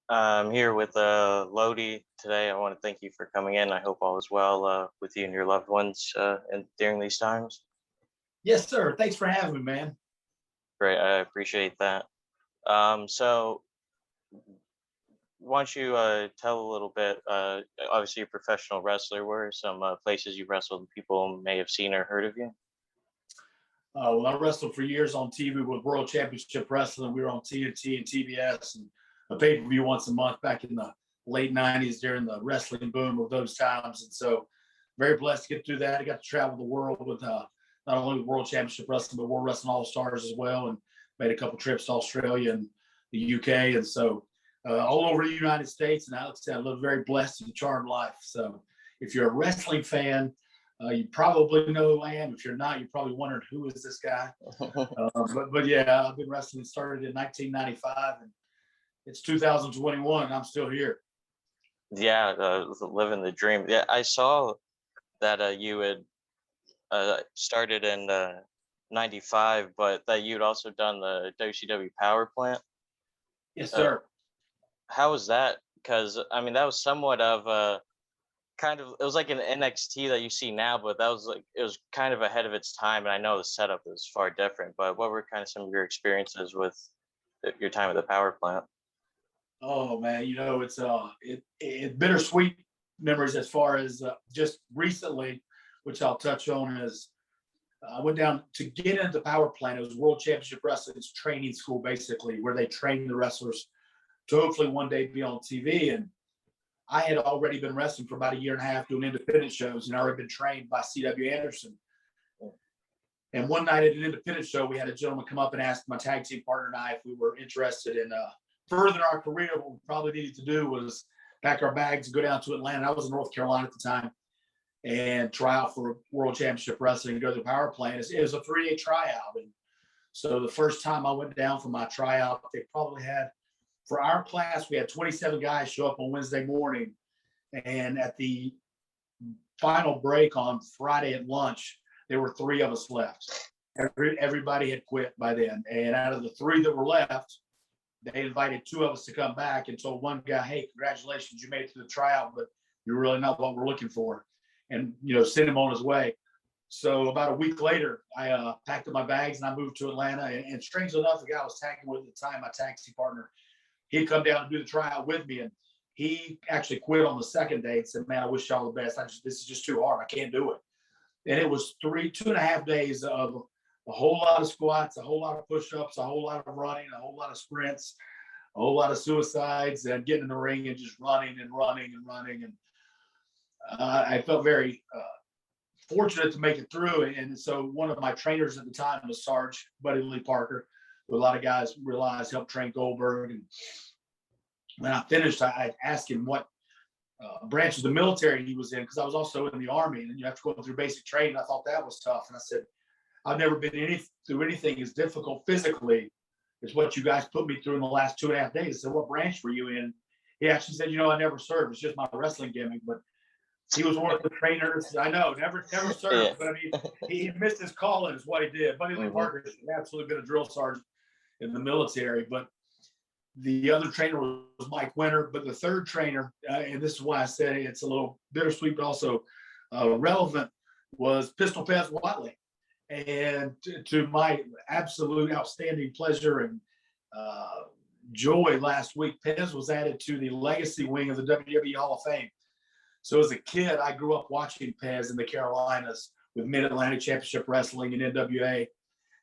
I'm here with Lodi today. I want to thank you for coming in. I hope all is well with you and your loved ones and during these times. Yes, sir. Thanks for having me, man. Great, I appreciate that. So, why don't you tell a little bit? Obviously, you're a professional wrestler. Where are some places you wrestled and people may have seen or heard of you? Well, I wrestled for years on TV with World Championship Wrestling. We were on TNT and TBS and a pay-per-view once a month back in the late 90s during the wrestling boom of those times. And so very blessed to get through that. I got to travel the world with not only World Championship Wrestling, but World Wrestling All-Stars as well, and made a couple trips to Australia and the UK. And so all over the United States. And I live a very blessed and charmed life. So if you're a wrestling fan, you probably know who I am. If you're not, you're probably wondering who is this guy. But yeah, I've been wrestling. Started in 1995, and it's 2021, and I'm still here. Yeah, living the dream. Yeah, I saw that you had started in '95, but that you'd also done the WCW Power Plant. Yes, sir. How was that? Because I mean, that was somewhat of a kind of, it was like an NXT that you see now, but that was like, it was kind of ahead of its time. And I know the setup was far different, but what were kind of some of your experiences with your time at the Power Plant? Oh man, it's bittersweet memories as far as just recently, which I'll touch on is I went down to get into the Power Plant. It was World Championship Wrestling's training school, basically, where they train the wrestlers to hopefully one day be on TV. And I had already been wrestling for about a year and a half doing independent shows, and I already been trained by C.W. Anderson. And one night at an independent show, we had a gentleman come up and ask my tag team partner and I if we were interested in furthering our career. What we probably needed to do was pack our bags and go down to Atlanta. I was in North Carolina at the time, and try out for World Championship Wrestling and go to the Power Plant. It was a 3-day tryout. And so the first time I went down for my tryout, they probably had, for our class, we had 27 guys show up on Wednesday morning. And at the final break on Friday at lunch, there were 3 of us left. Everybody had quit by then. And out of the 3 that were left, they invited 2 of us to come back and told one guy, hey, congratulations, you made it to the tryout, but you're really not what we're looking for. And, send him on his way. So about a week later, I packed up my bags and I moved to Atlanta. And strangely enough, the guy I was tagging with at the time, my taxi partner, he'd come down and do the tryout with me. And he actually quit on the second day and said, man, I wish y'all the best. This is just too hard. I can't do it. And it was 2.5 days of a whole lot of squats, a whole lot of push-ups, a whole lot of running, a whole lot of sprints, a whole lot of suicides, and getting in the ring and just running and running and running. And I felt very fortunate to make it through. And so one of my trainers at the time was Sarge Buddy Lee Parker, who a lot of guys realized helped train Goldberg. And when I finished, I asked him what branch of the military he was in, because I was also in the Army, and you have to go through basic training. I thought that was tough. And I said, I've never been through anything as difficult physically as what you guys put me through in the last 2.5 days. I said, what branch were you in? He actually said, I never served. It's just my wrestling gimmick. But he was one of the trainers. I know, never served. Yeah. But I mean, he missed his calling is what he did. Buddy Lee Parker has absolutely been a drill sergeant in the military. But the other trainer was Mike Winter. But the third trainer, and this is why I said it's a little bittersweet, but also relevant, was Pistol Pez Watley. And to my absolute outstanding pleasure and joy, last week, Pez was added to the legacy wing of the WWE Hall of Fame. So as a kid, I grew up watching Pez in the Carolinas with Mid-Atlantic Championship Wrestling and NWA.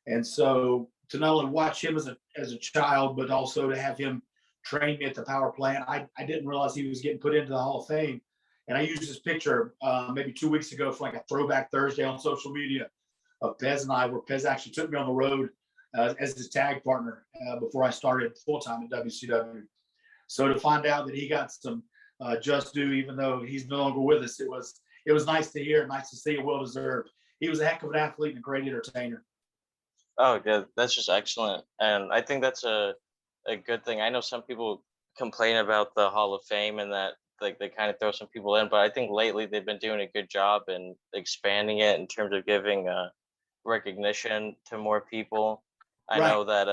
And so to not only watch him as a child, but also to have him train me at the Power Plant, I didn't realize he was getting put into the Hall of Fame. And I used this picture maybe 2 weeks ago for like a throwback Thursday on social media of Pez and I, where Pez actually took me on the road as his tag partner before I started full-time at WCW. So to find out that he got some just due, even though he's no longer with us, it was nice to hear, nice to see, well deserved. He was a heck of an athlete and a great entertainer. Oh, yeah, that's just excellent, and I think that's a good thing. I know some people complain about the Hall of Fame and that like they kind of throw some people in, but I think lately they've been doing a good job in expanding it in terms of giving recognition to more people. I know that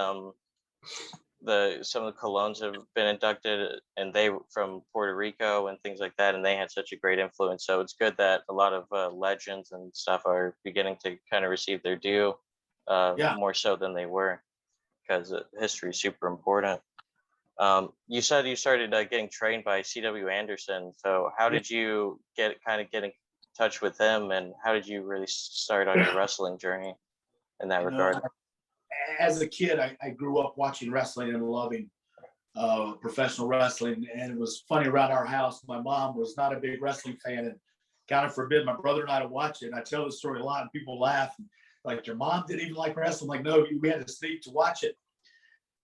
some of the Colognes have been inducted, and they were from Puerto Rico and things like that, and they had such a great influence. So it's good that a lot of legends and stuff are beginning to kind of receive their due, Yeah. more so than they were, because history is super important. You said you started getting trained by C.W. Anderson. So how did you get in touch with him, and how did you really start on your wrestling journey in that You know, regard? as a kid, I grew up watching wrestling and loving professional wrestling. And it was funny around our house. My mom was not a big wrestling fan, and God forbid my brother and I to watch it. And I tell this story a lot, and people laugh. Like, your mom didn't even like wrestling. I'm like, no, we had to sneak to watch it.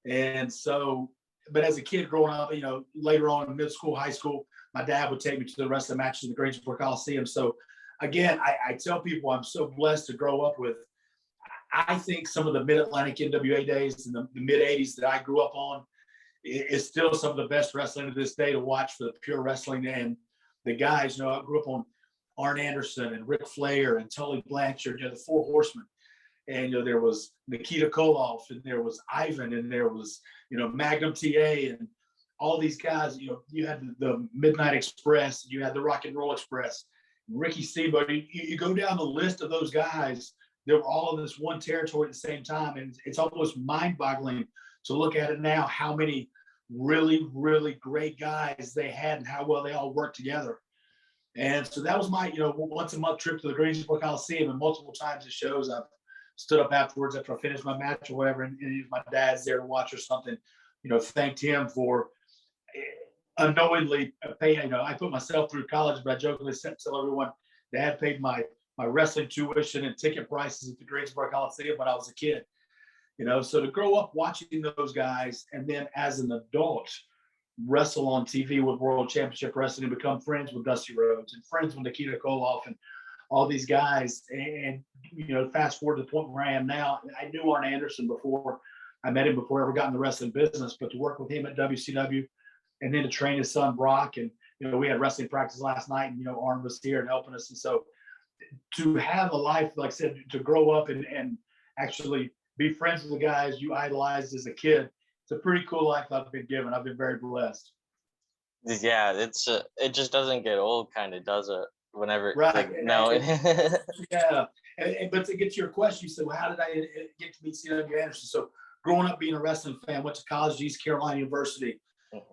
And so, but as a kid growing up, later on in middle school, high school, my dad would take me to the wrestling matches in the Greensboro Coliseum. So again, I tell people I'm so blessed to grow up with. I think some of the Mid-Atlantic NWA days in the mid 80s that I grew up on is still some of the best wrestling to this day to watch for the pure wrestling. And the guys, I grew up on Arn Anderson and Ric Flair and Tully Blanchard, the Four Horsemen. And there was Nikita Koloff, and there was Ivan, and there was Magnum TA, and all these guys. You had the Midnight Express, you had the Rock and Roll Express, Ricky Steamboat. You go down the list of those guys. They were all in this one territory at the same time, and it's almost mind-boggling to look at it now. How many really, really great guys they had, and how well they all worked together. And so that was my once a month trip to the Greensboro Coliseum, and multiple times at shows I've stood up afterwards after I finished my match or whatever, and my dad's there to watch or something, thanked him for unknowingly paying. I put myself through college, but I jokingly tell everyone Dad paid my wrestling tuition and ticket prices at the Greensboro Coliseum when I was a kid. So to grow up watching those guys, and then as an adult wrestle on TV with World Championship Wrestling and become friends with Dusty Rhodes and friends with Nikita Koloff and all these guys, and fast forward to the point where I am now. I knew Arn Anderson before I met him, before I ever got in the wrestling business, but to work with him at WCW, and then to train his son Brock, and we had wrestling practice last night, and Arn was here and helping us. And so to have a life, like I said, to grow up and actually be friends with the guys you idolized as a kid, it's a pretty cool life I've been given. I've been very blessed. Yeah, it just doesn't get old, kind of, does it? Whenever, Right. like, no. Yeah. But to get to your question, you said, well, how did I get to meet C.W. Anderson? So growing up being a wrestling fan, went to college at East Carolina University,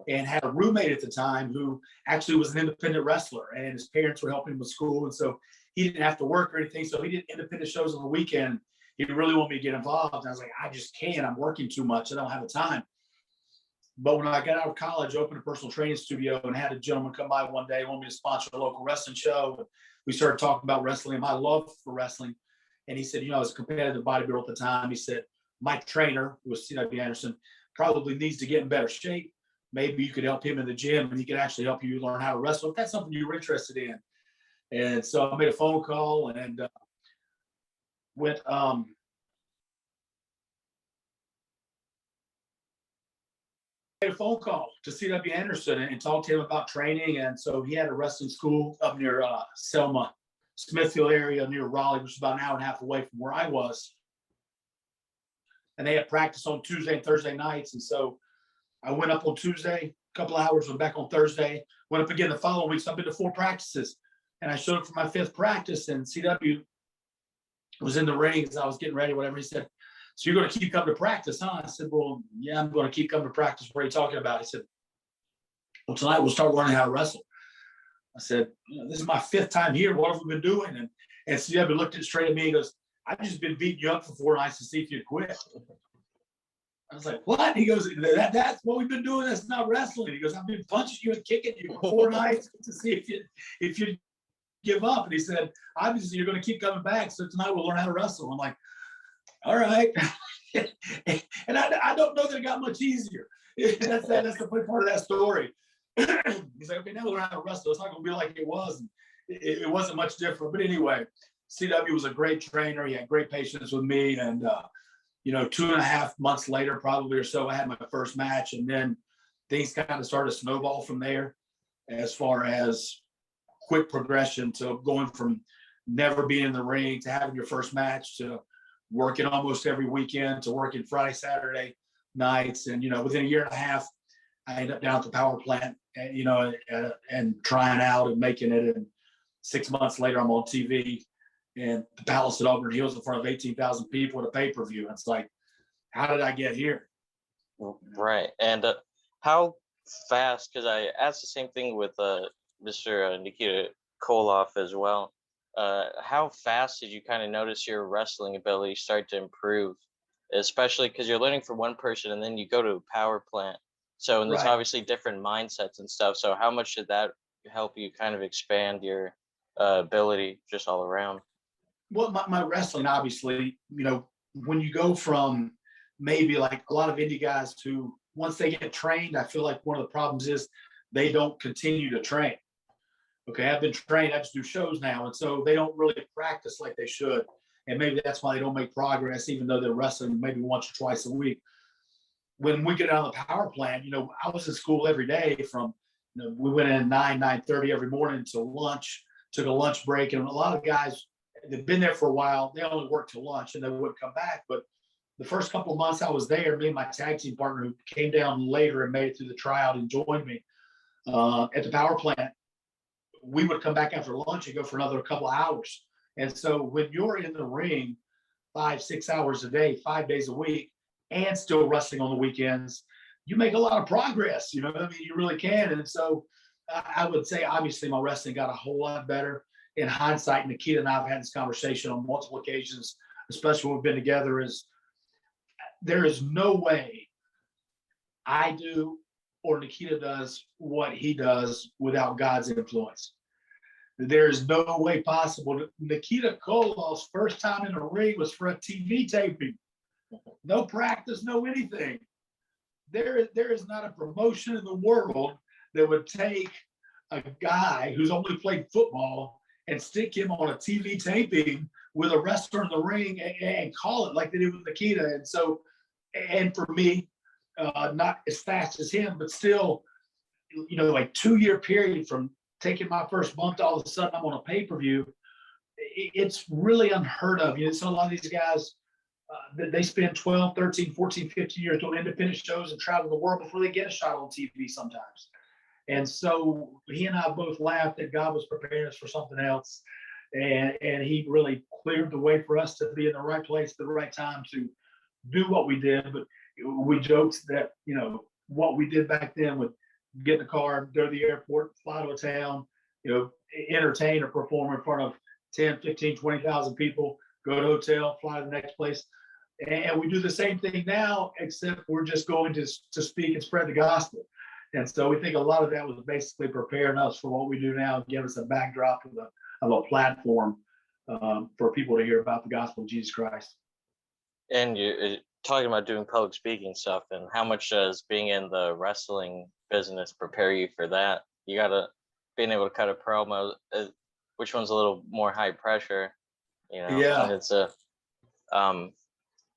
and had a roommate at the time who actually was an independent wrestler, and his parents were helping him with school. And so he didn't have to work or anything. So he did independent shows on the weekend. He really wanted me to get involved. And I was like, I just can't. I'm working too much. I don't have the time. But when I got out of college, I opened a personal training studio and had a gentleman come by one day, wanted me to sponsor a local wrestling show. And we started talking about wrestling and my love for wrestling. And he said, I was a competitive bodybuilder at the time. He said, my trainer, who was C.W. Anderson, probably needs to get in better shape. Maybe you could help him in the gym, and he could actually help you learn how to wrestle if that's something you were interested in. And so I made a phone call and went made a phone call to C.W. Anderson and talked to him about training. And so he had a wrestling school up near Selma, Smithfield area near Raleigh, which is about an hour and a half away from where I was. And they had practice on Tuesday and Thursday nights. And so I went up on Tuesday, a couple hours, went back on Thursday, went up again the following week. So I've been to 4 practices. And I showed up for my 5th practice, and CW was in the ring as I was getting ready, whatever. He said, so you're going to keep coming to practice, huh? I said, well, yeah, I'm going to keep coming to practice. What are you talking about? He said, well, tonight we'll start learning how to wrestle. I said, this is my 5th time here. What have we been doing? And CW looked it straight at me and goes, I've just been beating you up for 4 nights to see if you'd quit. I was like, what? He goes, that's what we've been doing. That's not wrestling. He goes, I've been punching you and kicking you for 4 nights to see if you give up. And he said, obviously you're going to keep coming back. So tonight we'll learn how to wrestle. I'm like, all right. And I don't know that it got much easier. That's the funny part of that story. He's like, okay, now we'll learn how to wrestle. It's not going to be like it was. It wasn't much different. But anyway, CW was a great trainer. He had great patience with me. And, 2.5 months later, probably or so, I had my first match. And then things kind of started to snowball from there as far as quick progression to going from never being in the ring to having your first match to working almost every weekend to working Friday, Saturday, nights. And, within a year and a half, I ended up down at the power plant, and trying out and making it. And 6 months later, I'm on TV and the Palace at Auburn Hills in front of 18,000 people at a pay-per-view. It's like, how did I get here? Right. And how fast, because I asked the same thing with Mr. Nikita Koloff as well. How fast did you kind of notice your wrestling ability start to improve, especially because you're learning from one person and then you go to a power plant. So, and there's Right. obviously different mindsets and stuff. So how much did that help you kind of expand your ability just all around? Well, my wrestling, obviously, when you go from maybe like a lot of indie guys who, once they get trained, I feel like one of the problems is they don't continue to train. Okay, I've been trained, I just do shows now. And so they don't really practice like they should. And maybe that's why they don't make progress, even though they're wrestling maybe once or twice a week. When we get out of the power plant, I was in school every day from, we went in 9:30 every morning to lunch, took a lunch break. And a lot of guys, they've been there for a while, they only worked till lunch and they wouldn't come back. But the first couple of months I was there, me and my tag team partner who came down later and made it through the tryout and joined me at the power plant, we would come back after lunch and go for another couple of hours. And so when you're in the ring 5-6 hours a day, 5 days a week, and still wrestling on the weekends, you make a lot of progress. You really can. And so I would say, obviously, my wrestling got a whole lot better. In hindsight, Nikita and I have had this conversation on multiple occasions, especially when we've been together, is there is no way I do or Nikita does what he does without God's influence. There is no way possible. Nikita Koloff's first time in the ring was for a TV taping. No practice, no anything. There is not a promotion in the world that would take a guy who's only played football and stick him on a TV taping with a wrestler in the ring and call it like they did with Nikita. And so, and for me, not as fast as him, but still, like 2-year period from taking my first bump to all of a sudden I'm on a pay-per-view. It's really unheard of. So a lot of these guys, they spend 12, 13, 14, 15 years doing independent shows and travel the world before they get a shot on TV sometimes. And so he and I both laughed that God was preparing us for something else. And he really cleared the way for us to be in the right place at the right time to do what we did. But we joked that, what we did back then would get in the car, go to the airport, fly to a town, entertain or perform in front of 10, 15, 20,000 people, go to a hotel, fly to the next place. And we do the same thing now, except we're just going to speak and spread the gospel. And so we think a lot of that was basically preparing us for what we do now, give us a backdrop of a platform for people to hear about the gospel of Jesus Christ. And you're talking about doing public speaking stuff, and how much does being in the wrestling business prepare you for that? You gotta being able to cut a promo, which one's a little more high pressure, Yeah. And it's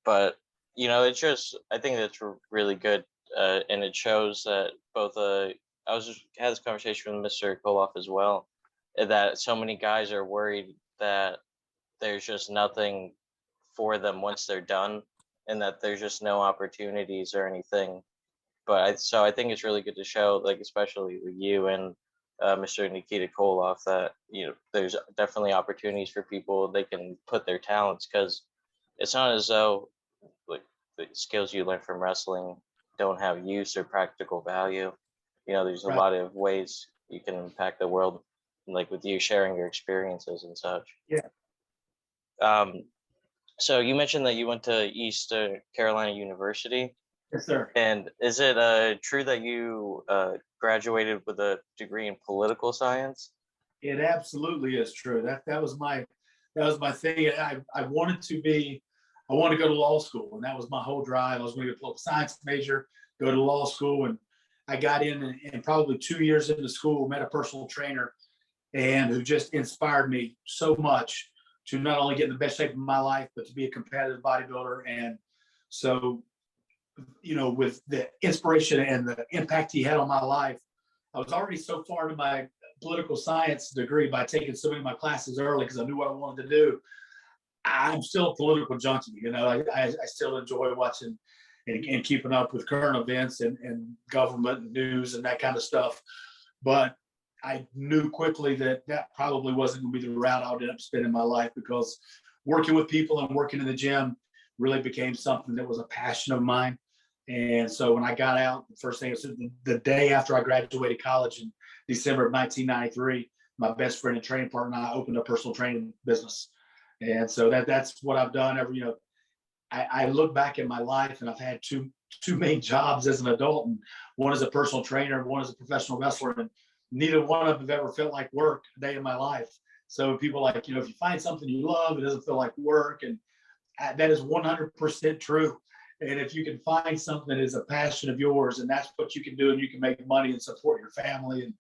but it's just, I think that's really good, and it shows that both I was just had this conversation with Mr. Koloff as well, that so many guys are worried that there's just nothing for them once they're done, and that there's just no opportunities or anything. But I think it's really good to show, like, especially with you and Mr. Nikita Koloff, that there's definitely opportunities for people. They can put their talents, because it's not as though like the skills you learn from wrestling don't have use or practical value. There's a Right. lot of ways you can impact the world, like with you sharing your experiences and such. Yeah. So you mentioned that you went to East Carolina University. Yes, sir. And is it true that you graduated with a degree in political science? It absolutely is true. That was my thing. I wanted to go to law school, and that was my whole drive. I was going to be a political science major, go to law school, and I got in, and probably 2 years into school, met a personal trainer, and who just inspired me so much to not only get in the best shape of my life, but to be a competitive bodybuilder. And so, with the inspiration and the impact he had on my life, I was already so far into my political science degree by taking so many of my classes early because I knew what I wanted to do. I'm still a political junkie. I still enjoy watching and keeping up with current events and government news and that kind of stuff. But I knew quickly that that probably wasn't going to be the route I would end up spending my life, because working with people and working in the gym really became something that was a passion of mine. And so when I got out, the first thing was the day after I graduated college in December of 1993, my best friend and training partner and I opened a personal training business. And so that's what I've done. I look back at my life, and I've had two main jobs as an adult, and one as a personal trainer, one as a professional wrestler, and neither one of them have ever felt like work a day in my life. So people like, if you find something you love, it doesn't feel like work, and that is 100% true. And if you can find something that is a passion of yours, and that's what you can do, and you can make money and support your family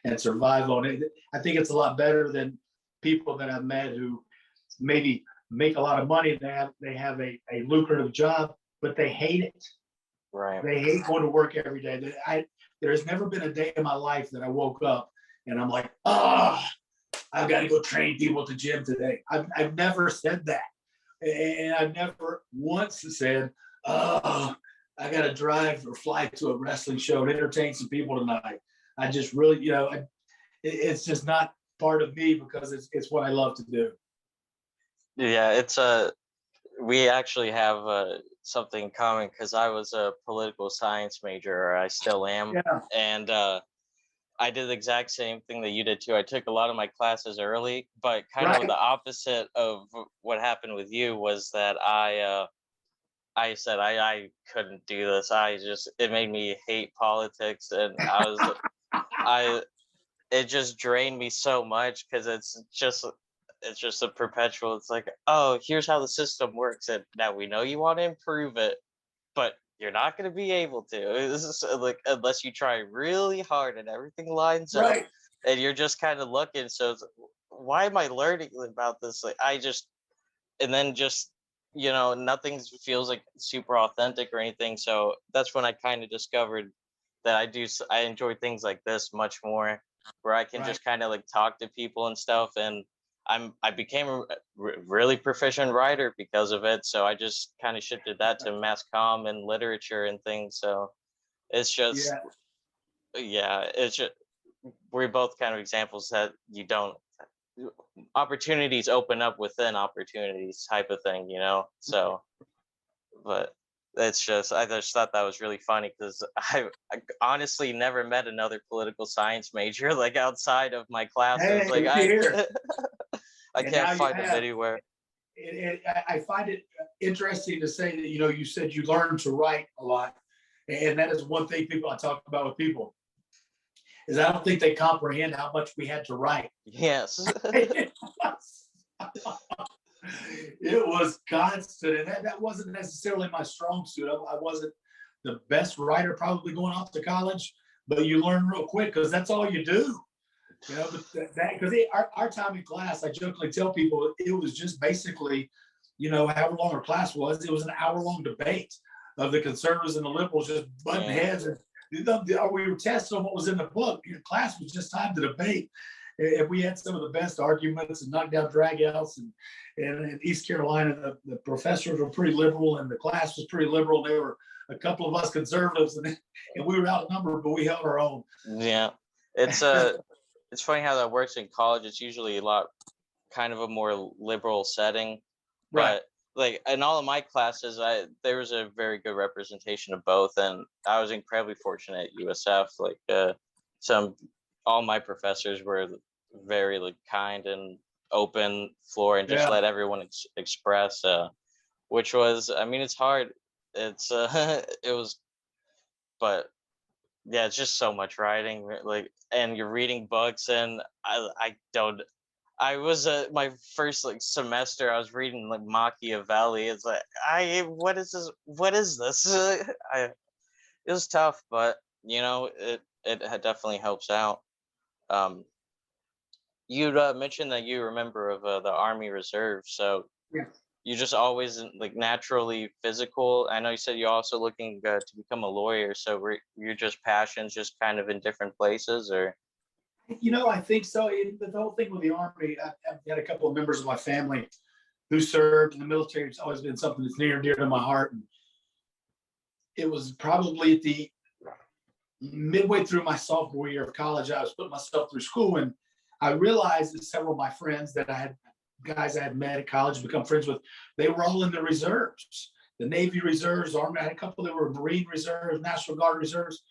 and survive on it, I think it's a lot better than people that I've met who maybe make a lot of money and they have a lucrative job, but they hate it. Right. They hate going to work every day. There has never been a day in my life that I woke up and I'm like, I've got to go train people at the gym today. I've never said that. And I've never once said, I got to drive or fly to a wrestling show and entertain some people tonight. I just really, it's just not part of me, because it's what I love to do. Yeah, it's we actually have something in common, because I was a political science major, or I still am. Yeah. And I did the exact same thing that you did too. I took a lot of my classes early, but kind of Right. the opposite of what happened with you was that I said I couldn't do this. It made me hate politics, and it just drained me so much, because it's just a perpetual. It's like, oh, here's how the system works, and now we know you want to improve it, but you're not going to be able to. This is like, unless you try really hard and everything lines up, Right. and you're just kind of looking. So it's, why am I learning about this? Like, and then just, nothing feels like super authentic or anything. So that's when I kind of discovered that I enjoy things like this much more, where I can Right. just kind of like talk to people and stuff. And I became a really proficient writer because of it. So I just kind of shifted that to mass comm and literature and things. So it's just, Yeah. yeah, it's just, we're both kind of examples that opportunities open up within opportunities type of thing, So, but I just thought that was really funny, because I honestly never met another political science major like outside of my classes. Hey, Like look here. I And can't now you find them have. anywhere. I find it interesting to say that, you said you learned to write a lot. And that is one thing I talk about with people, is I don't think they comprehend how much we had to write. Yes. It was constant, and that wasn't necessarily my strong suit. I wasn't the best writer probably going off to college, but you learn real quick, because that's all you do. But that, because our time in class, I jokingly tell people, it was just basically, however long our class was, it was an hour-long debate of the conservatives and the liberals just butting heads. And we were testing on what was in the book. Your class was just time to debate. And we had some of the best arguments and knockdown dragouts. And in East Carolina, the professors were pretty liberal, and the class was pretty liberal. There were a couple of us conservatives, and we were outnumbered, but we held our own. Yeah. It's funny how that works in college. It's usually a lot kind of a more liberal setting, Right. but like in all of my classes, there was a very good representation of both, and I was incredibly fortunate at USF. Like all my professors were very like kind and open floor, and just Yeah. let everyone express. Which was, I mean, it's hard. It's it was, but yeah, it's just so much writing, like, and you're reading books, and I don't. I was my first like semester. I was reading like Machiavelli. It's like what is this? What is this? It was tough, but it definitely helps out. Um, you mentioned that you remember of the Army Reserve, so Yeah. you just always like naturally physical. I know you said you're also looking to become a lawyer, so you're just passions just kind of in different places, or I think so. The whole thing with the Army, I've had a couple of members of my family who served in the military. It's always been something that's near and dear to my heart. And it was probably at the midway through my sophomore year of college. I was putting myself through school, and I realized that several of my friends that I had, guys I had met at college, become friends with, they were all in the reserves, the Navy reserves, Army. I had a couple that were Marine reserves, National Guard reserves.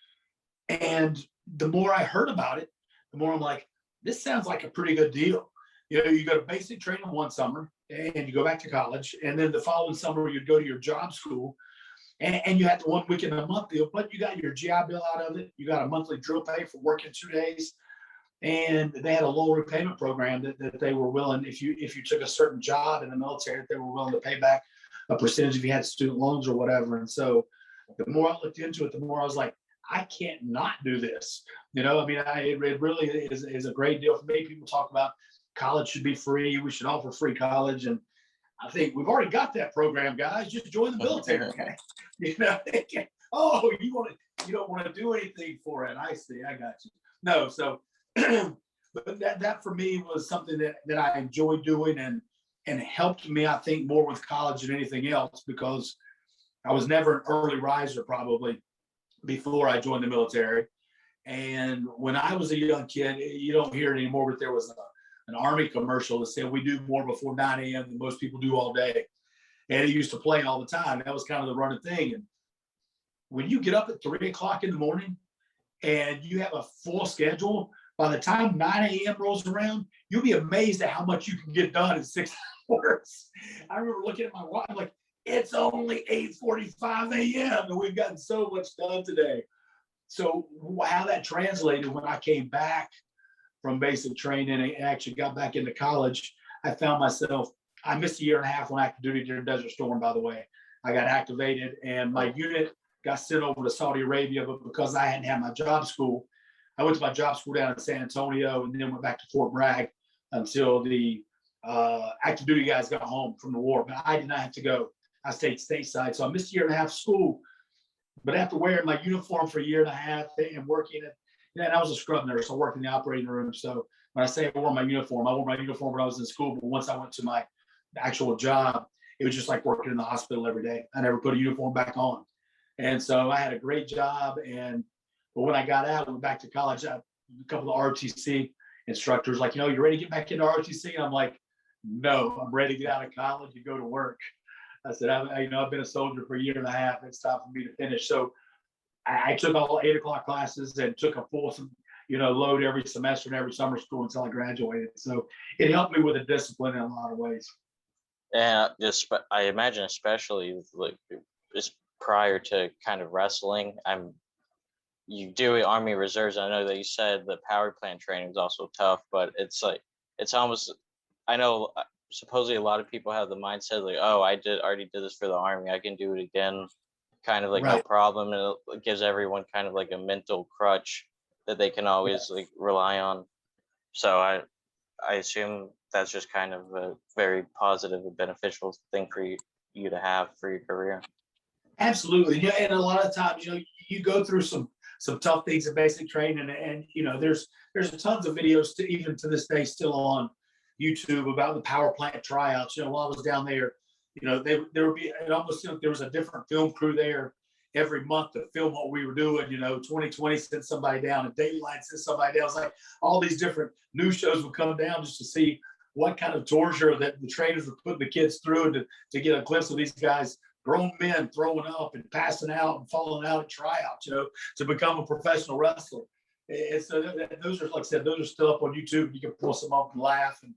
And the more I heard about it, the more I'm like, this sounds like a pretty good deal. You know, you go to basic training one summer and you go back to college. And then the following summer, you'd go to your job school and you had the 1 week in a month deal, but you got your GI Bill out of it. You got a monthly drill pay for working 2 days. And they had a low repayment program that they were willing, if you took a certain job in the military, that they were willing to pay back a percentage if you had student loans or whatever. And so the more I looked into it, the more I was like, I can't not do this. You know, I mean, it really is a great deal for me. People talk about college should be free. We should offer free college. And I think we've already got that program, guys. Just join the military. Okay? You know, oh, you don't want to do anything for it. I see. I got you. No, so but that for me was something that I enjoyed doing and helped me, I think, more with college than anything else, because I was never an early riser probably before I joined the military. And when I was a young kid, you don't hear it anymore, but there was an Army commercial that said we do more before 9 a.m. than most people do all day. And it used to play all the time. That was kind of the running thing. And when you get up at 3 o'clock in the morning and you have a full schedule, by the time 9 a.m. rolls around, you'll be amazed at how much you can get done in 6 hours. I remember looking at my watch, I'm like, it's only 8:45 a.m. and we've gotten so much done today. So how that translated when I came back from basic training and actually got back into college, I found myself, I missed a year and a half on active duty during Desert Storm, by the way. I got activated and my unit got sent over to Saudi Arabia, but because I hadn't had my job school, I went to my job school down in San Antonio and then went back to Fort Bragg until the active duty guys got home from the war. But I did not have to go. I stayed stateside. So I missed a year and a half of school. But after wearing my uniform for a year and a half and working it, and I was a scrub nurse. I worked in the operating room. So when I say I wore my uniform when I was in school. But once I went to my actual job, it was just like working in the hospital every day. I never put a uniform back on. And so I had a great job. But when I got out, went back to college, a couple of ROTC instructors like, you ready to get back into ROTC? And I'm like, no, I'm ready to get out of college and go to work. I said, I've been a soldier for a year and a half. It's time for me to finish. So I took all 8 o'clock classes and took a full, load every semester and every summer school until I graduated. So it helped me with the discipline in a lot of ways. And I imagine, especially like just prior to kind of wrestling, you do Army Reserves. I know that you said the power plant training is also tough, but it's almost, I know supposedly a lot of people have the mindset like, oh, I already did this for the Army, I can do it again, kind of like Right. no problem. And it gives everyone kind of like a mental crutch that they can always like rely on. So I assume that's just kind of a very positive and beneficial thing for you to have for your career. Absolutely. Yeah, and a lot of times, you go through some tough things in basic training, and there's tons of videos even to this day still on YouTube about the power plant tryouts. While I was down there, there would be, it almost there was a different film crew there every month to film what we were doing. 2020 sent somebody down, and Daylight sent somebody down. It's like all these different news shows would come down just to see what kind of torture that the trainers were putting the kids through, and to get a glimpse of these guys, grown men, throwing up and passing out and falling out at tryouts, to become a professional wrestler. And so those are, like I said, those are still up on YouTube. You can pull some up and laugh, and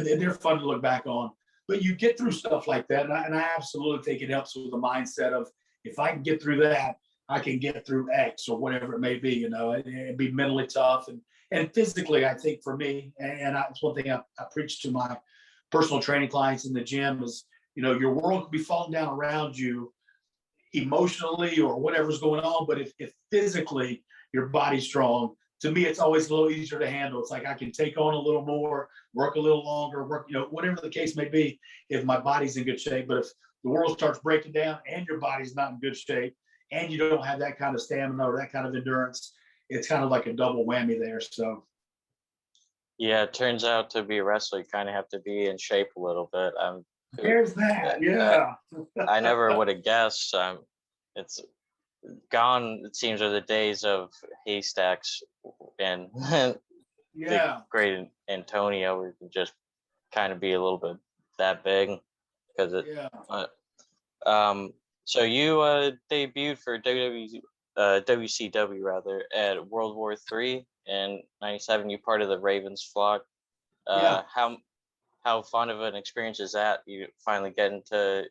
they're fun to look back on. But you get through stuff like that, and I absolutely think it helps with the mindset of, if I can get through that, I can get through X or whatever it may be. It'd be mentally tough and physically. I think for me, and it's one thing I preach to my personal training clients in the gym is, your world could be falling down around you emotionally or whatever's going on. But if physically your body's strong, to me, it's always a little easier to handle. It's like I can take on a little more, work a little longer, whatever the case may be, if my body's in good shape. But if the world starts breaking down and your body's not in good shape and you don't have that kind of stamina or that kind of endurance, it's kind of like a double whammy there. So Yeah, it turns out to be a wrestler, you kind of have to be in shape a little bit. there's that. Yeah. I never would have guessed. It's gone, it seems, are the days of haystacks and the Yeah, great Antonio, where you can just kind of be a little bit that big because it. yeah, Uh, um, so you debuted for WCW rather at World War III in '97. You part of the Ravens flock. yeah. How fun of an experience is that? You finally getting to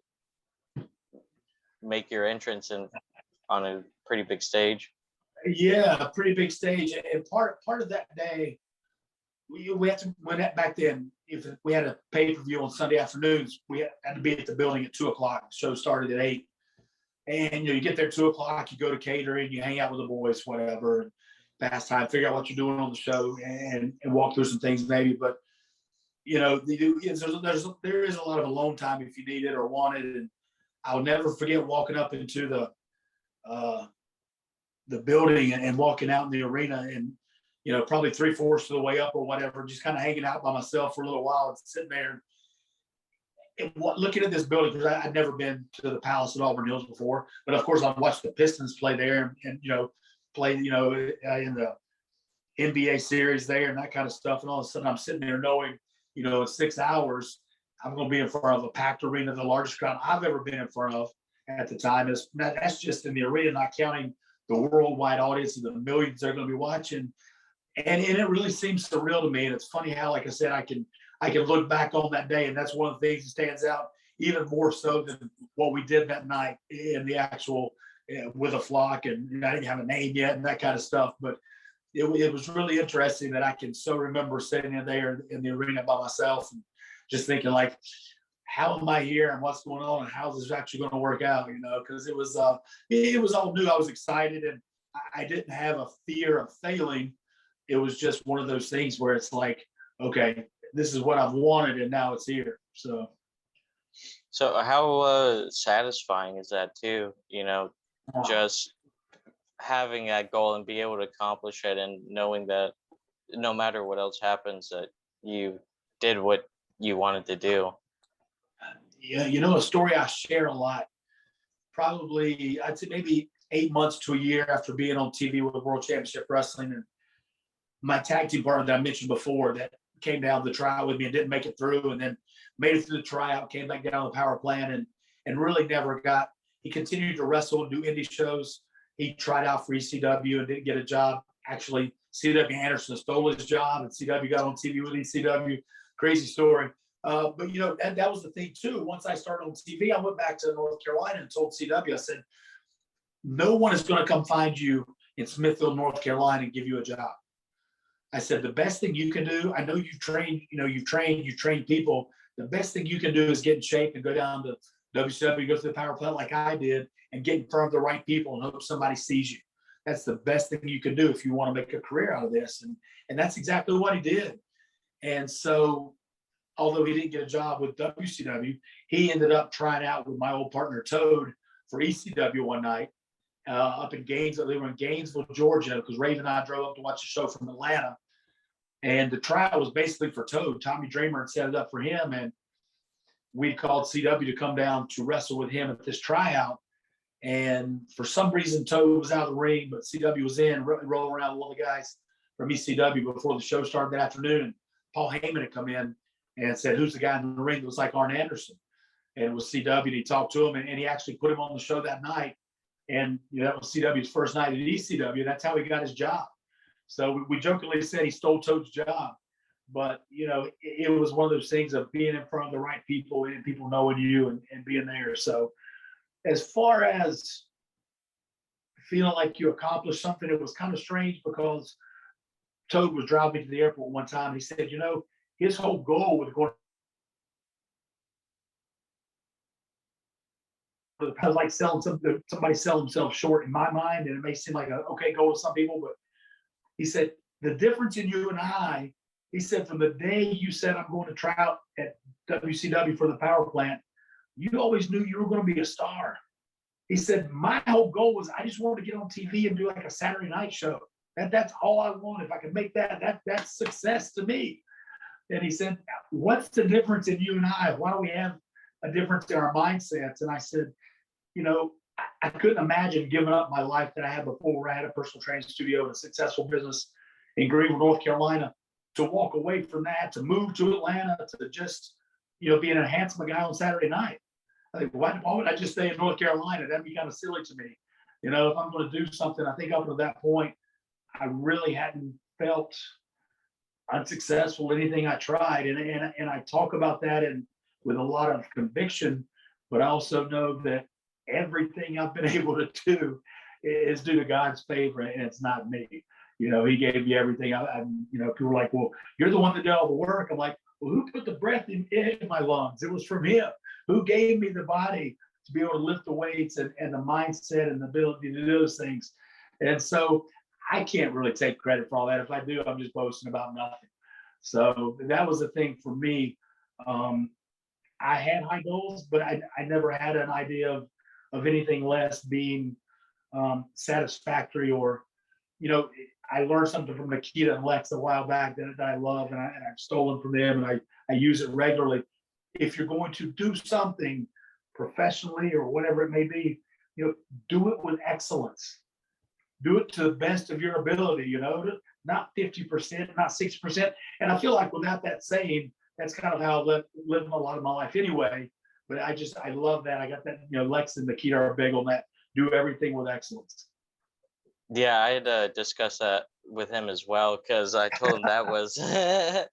make your entrance in on a pretty big stage. Yeah, a pretty big stage. And part of that day, we had to when that back then, if we had a pay-per-view on Sunday afternoons, we had to be at the building at 2 o'clock. The show started at 8. And you get there at 2 o'clock, you go to catering, you hang out with the boys, whatever, and pass time, figure out what you're doing on the show and walk through some things maybe. But there is a lot of alone time if you need it or want it. And I'll never forget walking up into uh, the building and walking out in the arena and probably 3/4 of the way up or whatever, just kind of hanging out by myself for a little while and sitting there and looking at this building because I'd never been to the Palace at Auburn Hills before, but of course I watched the Pistons play there and play in the NBA series there and that kind of stuff, and all of a sudden I'm sitting there knowing in 6 hours I'm going to be in front of a packed arena, the largest crowd I've ever been in front of at the time. That's just in the arena, not counting the worldwide audience of the millions they're going to be watching. And it really seems surreal to me. And it's funny how, like I said, I can look back on that day, and that's one of the things that stands out even more so than what we did that night in the actual with a flock. And I didn't have a name yet and that kind of stuff, but it was really interesting that I can so remember sitting in there in the arena by myself and just thinking like, how am I here and what's going on and how is this actually going to work out? Because it was all new. I was excited and I didn't have a fear of failing. It was just one of those things where it's like, okay, this is what I've wanted and now it's here. So how satisfying is that too? Just having that goal and be able to accomplish it, and knowing that no matter what else happens, that you did what you wanted to do. Yeah, a story I share a lot. Probably, I'd say maybe 8 months to a year after being on TV with World Championship Wrestling, and my tag team partner that I mentioned before that came down the trial with me and didn't make it through, and then made it through the tryout, came back down the power plant, and really never got. He continued to wrestle and do indie shows. He tried out for ECW and didn't get a job. Actually, CW Anderson stole his job, and CW got on TV with ECW. Crazy story. But that was the thing too. Once I started on TV, I went back to North Carolina and told CW, I said, no one is going to come find you in Smithfield, North Carolina, and give you a job. I said, the best thing you can do, I know you've trained people. The best thing you can do is get in shape and go down to WCW, go to the power plant like I did, and get in front of the right people and hope somebody sees you. That's the best thing you can do if you want to make a career out of this. And that's exactly what he did. And so, although he didn't get a job with WCW, he ended up trying out with my old partner Toad for ECW one night up in Gainesville. They were in Gainesville, Georgia, because Raven and I drove up to watch the show from Atlanta. And the trial was basically for Toad. Tommy Dreamer had set it up for him, and we called CW to come down to wrestle with him at this tryout. And for some reason, Toad was out of the ring, but CW was in, rolling around with one of the guys from ECW before the show started that afternoon. And Paul Heyman had come in and said, "Who's the guy in the ring?" It was like Arn Anderson. And it was CW. And he talked to him, and he actually put him on the show that night. And that was CW's first night at ECW. That's how he got his job. So we jokingly said he stole Toad's job. But, it was one of those things of being in front of the right people and people knowing you and being there. So as far as feeling like you accomplished something, it was kind of strange because Toad was driving me to the airport one time. And he said, his whole goal was going I was like somebody selling themselves short in my mind, and it may seem like a okay goal to some people, but he said the difference in you and I, he said from the day you said I'm going to try out at WCW for the power plant, you always knew you were going to be a star. He said my whole goal was I just wanted to get on TV and do like a Saturday night show. That's all I want. If I could make that's success to me. And he said, what's the difference in you and I? Why don't we have a difference in our mindsets? And I said, I couldn't imagine giving up my life that I had before, where I had a personal training studio and a successful business in Greenville, North Carolina, to walk away from that, to move to Atlanta, to just, be an enhancement guy on Saturday night. I think, why would I just stay in North Carolina? That'd be kind of silly to me. If I'm going to do something, I think up to that point, I really hadn't felt unsuccessful in anything I tried. And I talk about that with a lot of conviction, but I also know that everything I've been able to do is due to God's favor, and it's not me. He gave me everything. People are like, well, you're the one that did all the work. I'm like, well, who put the breath in my lungs? It was from Him. Who gave me the body to be able to lift the weights and the mindset and the ability to do those things. And so I can't really take credit for all that. If I do, I'm just boasting about nothing. So that was the thing for me. I had high goals, but I never had an idea of anything less being satisfactory, or, I learned something from Nikita and Lex a while back that I love, and I've stolen from them, and I use it regularly. If you're going to do something professionally or whatever it may be, do it with excellence. Do it to the best of your ability, not 50%, not 60%. And I feel like without that saying, that's kind of how I live a lot of my life anyway. But I love that. I got that, Lex and Nikita are big on that. Do everything with excellence. Yeah, I had discussed that with him as well, because I told him that was that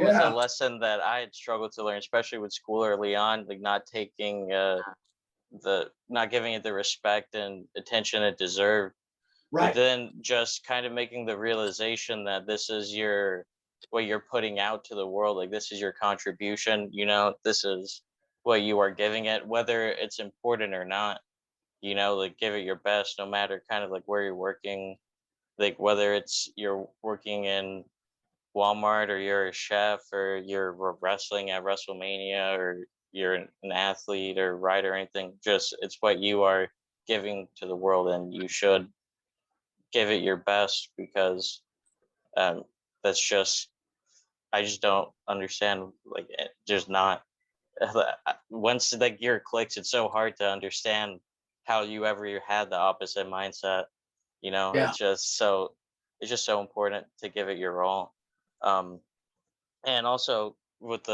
was a lesson that I had struggled to learn, especially with school early on, like not taking not giving it the respect and attention it deserved. Right. But then just kind of making the realization that this is what you're putting out to the world, like this is your contribution, this is what you are giving it, whether it's important or not. Like give it your best, no matter kind of like where you're working, like whether it's you're working in Walmart, or you're a chef, or you're wrestling at WrestleMania, or you're an athlete or writer or anything. Just it's what you are giving to the world, and you should give it your best, because that's just I just don't understand, like just not once the gear clicks, it's so hard to understand how you ever had the opposite mindset. Yeah. It's just so important to give it your all. um and also with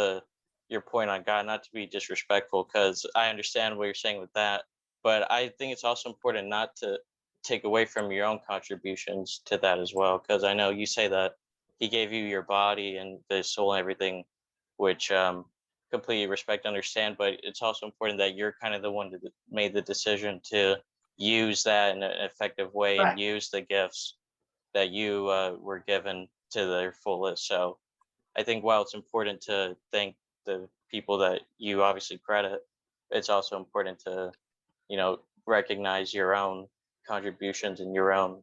your point on God, not to be disrespectful, because I understand what you're saying with that, but I think it's also important not to take away from your own contributions to that as well, because I know you say that He gave you your body and the soul and everything, which completely respect, understand, but it's also important that you're kind of the one that made the decision to use that in an effective way, Right. and use the gifts that you were given to their fullest. So I think while it's important to thank the people that you obviously credit, it's also important to, recognize your own contributions and your own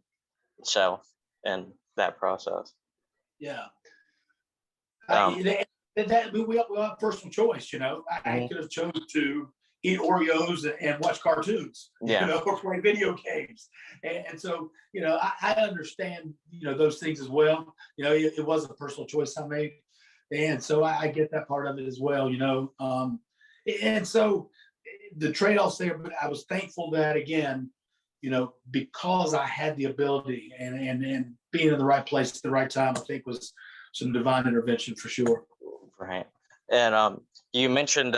self in that process. Yeah. Um, We have personal choice. I mhm, could have chosen to eat Oreos and watch cartoons, yeah, or play video games. And so, I understand, those things as well. It was a personal choice I made. And so I get that part of it as well, and so the trade-offs there, but I was thankful that, again, because I had the ability, and being in the right place at the right time, I think was some divine intervention for sure. right. And you mentioned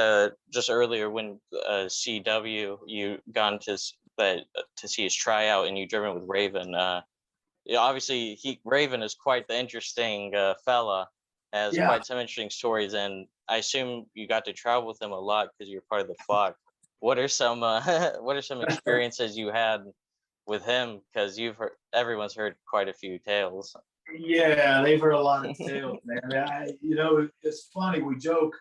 just earlier when CW you gone to see his tryout, and you driven with Raven. Yeah, obviously Raven is quite the interesting fella, has Yeah. quite some interesting stories, and I assume you got to travel with him a lot because you're part of the flock. What are some what are some experiences you had with him? Because everyone's heard quite a few tales. Yeah, they've heard a lot of tales, man. It's funny. We joke,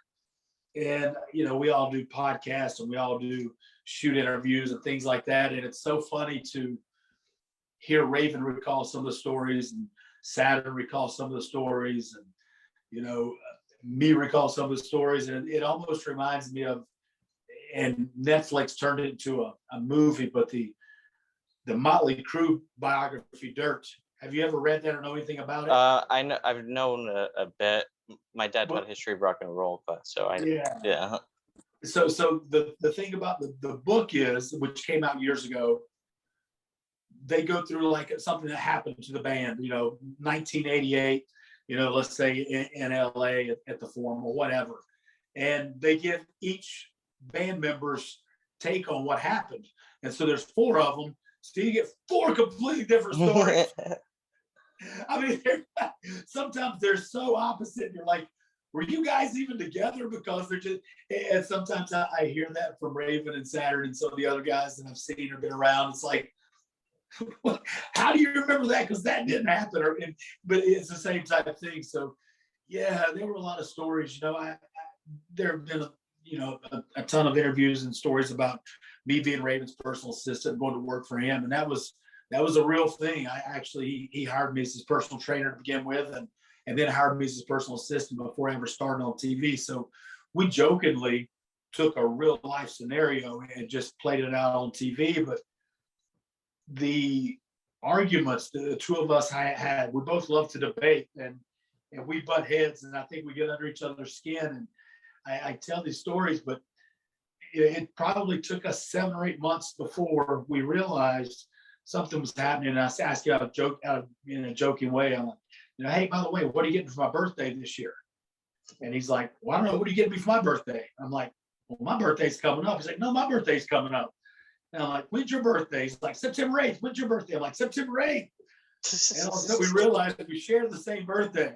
and we all do podcasts, and we all do shoot interviews and things like that. And it's so funny to hear Raven recall some of the stories, and Saturn recall some of the stories, and me recall some of the stories. And it almost reminds me of, and Netflix turned it into a movie, but the Motley Crue biography, Dirt. Have you ever read that or know anything about it? I know, I've known a bit. My dad taught Well, history of rock and roll, but so I yeah. yeah. So the thing about the book is, which came out years ago, they go through like something that happened to the band, 1988, let's say in LA at the Forum or whatever. And they give each band member's take on what happened. And so there's four of them. So you get four completely different stories. I mean, sometimes they're so opposite. You're like, were you guys even together? Because they're just, and sometimes I hear that from Raven and Saturn and some of the other guys that I've seen or been around. It's like, how do you remember that? Because that didn't happen. But it's the same type of thing. So, yeah, there were a lot of stories. There have been a ton of interviews and stories about me being Raven's personal assistant, going to work for him, and that was a real thing. I actually he hired me as his personal trainer to begin with, and then hired me as his personal assistant before I ever started on TV. So we jokingly took a real life scenario and just played it out on TV. But the arguments the two of us had, we both love to debate, and we butt heads, and I think we get under each other's skin. And I tell these stories, but it probably took us 7 or 8 months before we realized something was happening. And I asked you in a joking way. I'm like, hey, by the way, what are you getting for my birthday this year? And he's like, well, I don't know. What are you getting me for my birthday? I'm like, well, my birthday's coming up. He's like, no, my birthday's coming up. And I'm like, when's your birthday? He's like, September 8th. When's your birthday? I'm like, September 8th. And all of a sudden we realized that we shared the same birthday.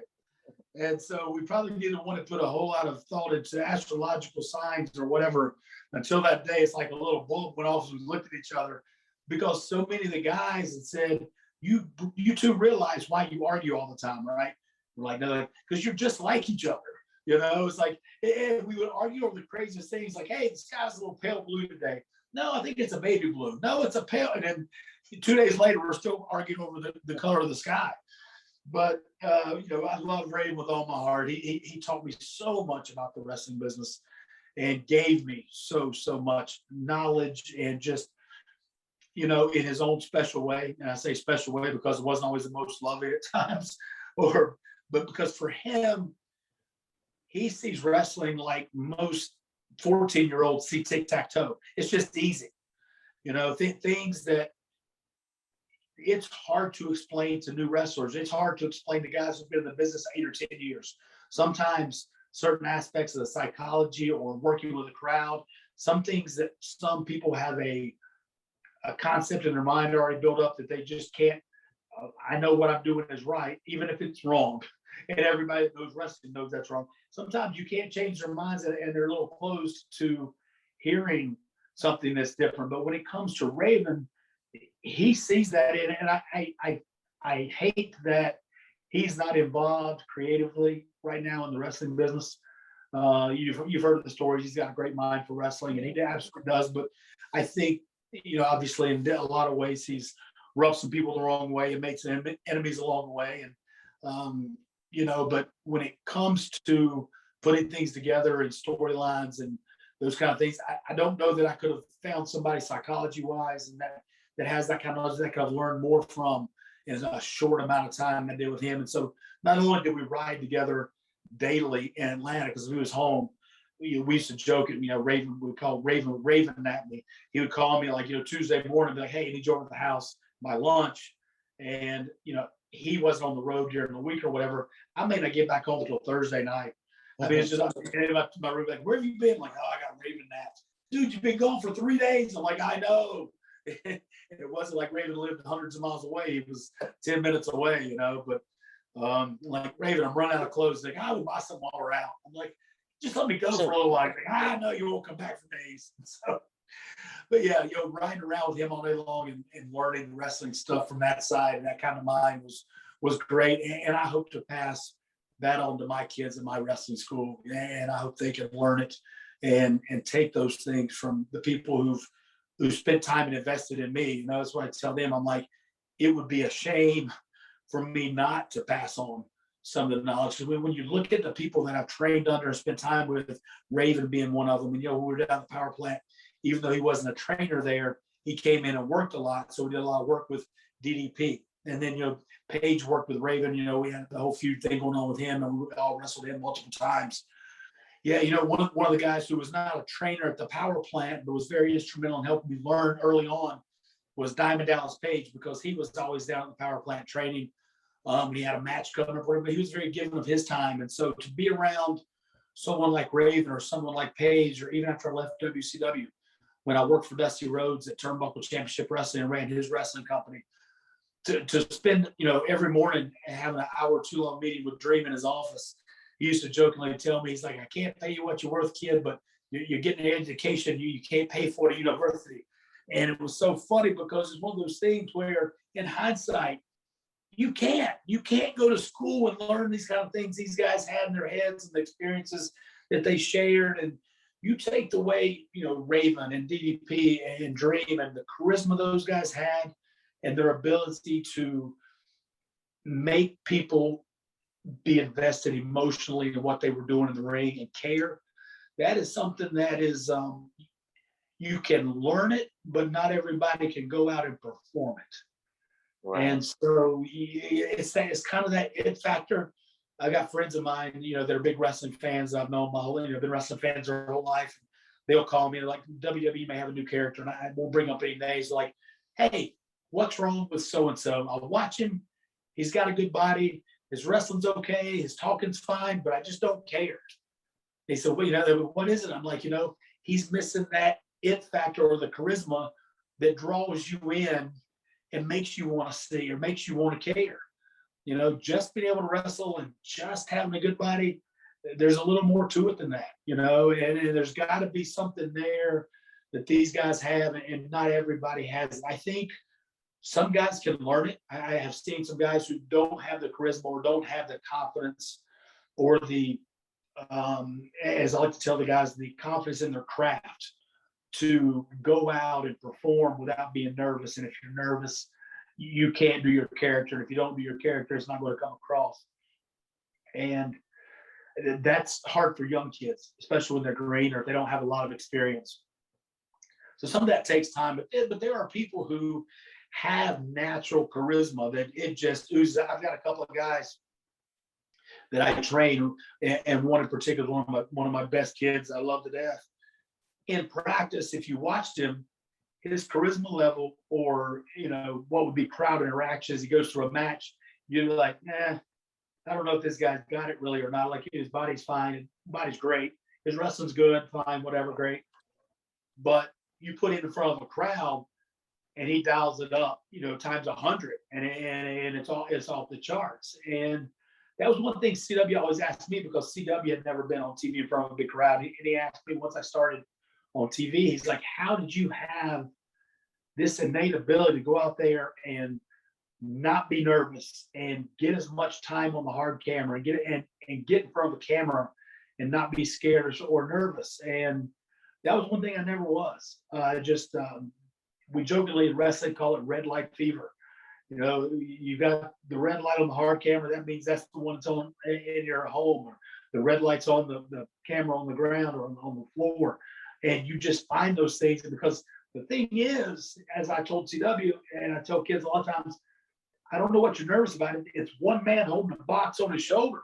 And so we probably didn't want to put a whole lot of thought into astrological signs or whatever until that day. It's like a little bulb went off and we looked at each other, because so many of the guys had said, you two realize why you argue all the time, right? We're like, no, because you're just like each other. It's like, we would argue over the craziest things, like, hey, the sky's a little pale blue today. No, I think it's a baby blue. No, it's a pale. And then 2 days later, we're still arguing over the color of the sky. But I love Raven with all my heart. He taught me so much about the wrestling business and gave me so much knowledge, and just in his own special way. And I say special way because it wasn't always the most loving at times, but because for him, he sees wrestling like most 14-year-olds see tic-tac-toe. It's just easy, things that it's hard to explain to new wrestlers. It's hard to explain to guys who've been in the business 8 or 10 years. Sometimes certain aspects of the psychology or working with a crowd, some things that some people have a concept in their mind already built up that they just can't. I know what I'm doing is right, even if it's wrong. And everybody that knows wrestling knows that's wrong. Sometimes you can't change their minds, and they're a little closed to hearing something that's different. But when it comes to Raven, he sees that in, and I hate that he's not involved creatively right now in the wrestling business. You've heard of the stories. He's got a great mind for wrestling, and he absolutely does. But I think, obviously in a lot of ways, he's rubbed some people the wrong way and made some enemies along the way. And but when it comes to putting things together and storylines and those kind of things, I don't know that I could have found somebody psychology-wise and that has that kind of knowledge that I could have learned more from in a short amount of time than I did with him. And so not only did we ride together daily in Atlanta because he was home, we used to joke at, Raven, we would call Raven at me. He would call me like, Tuesday morning, be like, hey, I need you over at the house by lunch. And, he wasn't on the road during the week or whatever. I may not get back home until Thursday night. I mean, it's just, I'm getting up to my room, like, where have you been? Like, oh, I got Raven naps. Dude, you've been gone for 3 days. I'm like, I know. And it wasn't like Raven lived hundreds of miles away. He was 10 minutes away, but like, Raven, I'm running out of clothes. Like, I will buy some while we're out. I'm like, just let me go for a little while. Like, I know you won't come back for days. So, but yeah, riding around with him all day long and learning the wrestling stuff from that side and that kind of mind was great. And I hope to pass that on to my kids in my wrestling school. And I hope they can learn it and take those things from the people who've spent time and invested in me. That's what I tell them. I'm like, it would be a shame for me not to pass on some of the knowledge. Because when you look at the people that I've trained under and spent time with, Raven being one of them, and we were down at the power plant, even though he wasn't a trainer there, he came in and worked a lot. So we did a lot of work with DDP. And then, Paige worked with Raven. We had the whole feud thing going on with him, and we all wrestled him multiple times. Yeah, one of the guys who was not a trainer at the power plant, but was very instrumental in helping me learn early on was Diamond Dallas Page, because he was always down at the power plant training. He had a match coming up, but he was very given of his time. And so to be around someone like Raven or someone like Page, or even after I left WCW, when I worked for Dusty Rhodes at Turnbuckle Championship Wrestling and ran his wrestling company, to spend, every morning and having an hour or two long meeting with Dream in his office. He used to jokingly tell me, he's like, I can't pay you what you're worth, kid, but you're getting an education you can't pay for at university. And it was so funny because it's one of those things where, in hindsight, you can't go to school and learn these kind of things these guys had in their heads and the experiences that they shared. And you take away, Raven and DDP and Dream and the charisma those guys had and their ability to make people be invested emotionally in what they were doing in the ring and care. That is something that is, you can learn it, but not everybody can go out and perform it. Right. And so it's kind of that it factor. I got friends of mine, that are big wrestling fans. I've known my whole, been wrestling fans their whole life. They'll call me like, WWE may have a new character, and I won't bring up any names. Like, hey, what's wrong with so and so? I'll watch him. He's got a good body. His wrestling's okay. His talking's fine, but I just don't care. They said, well, what is it? I'm like, he's missing that it factor or the charisma that draws you in and makes you want to see or makes you want to care. Just being able to wrestle and just having a good body, there's a little more to it than that, and there's got to be something there that these guys have, and not everybody has. I think some guys can learn it. I have seen some guys who don't have the charisma or don't have the confidence or the, as I like to tell the guys, the confidence in their craft to go out and perform without being nervous. And if you're nervous, you can't do your character. If you don't do your character, it's not going to come across. And that's hard for young kids, especially when they're green or if they don't have a lot of experience. So some of that takes time, but there are people who have natural charisma that it just oozes. I've got a couple of guys that I train, and one in particular, one of my best kids I love to death. In practice, if you watched him, his charisma level, or what would be crowd interaction as he goes through a match, you're like, I don't know if this guy's got it really or not. Like, his body's fine, his body's great, his wrestling's good, fine, whatever, great. But you put him in front of a crowd, and he dials it up, times 100, and it's off the charts. And that was one thing CW always asked me, because CW had never been on TV in front of a big crowd. And he asked me once I started on TV, he's like, how did you have this innate ability to go out there and not be nervous and get as much time on the hard camera and get in front of the camera and not be scared or nervous? And that was one thing I never was. We jokingly in wrestling call it red light fever. You got the red light on the hard camera. That means that's the one that's on in your home, or the red light's on the camera on the ground or on the floor. And you just find those things. because the thing is, as I told CW, and I tell kids a lot of times, I don't know what you're nervous about. It's one man holding a box on his shoulder.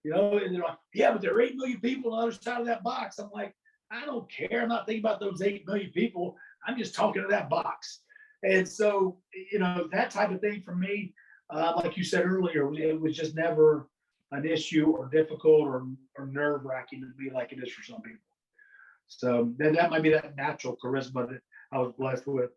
And they're like, yeah, but there are 8 million people on the other side of that box. I'm like, I don't care. I'm not thinking about those 8 million people. I'm just talking to that box. And so, that type of thing for me, like you said earlier, it was just never an issue or difficult or nerve wracking to be like it is for some people. So that might be that natural charisma that I was blessed with.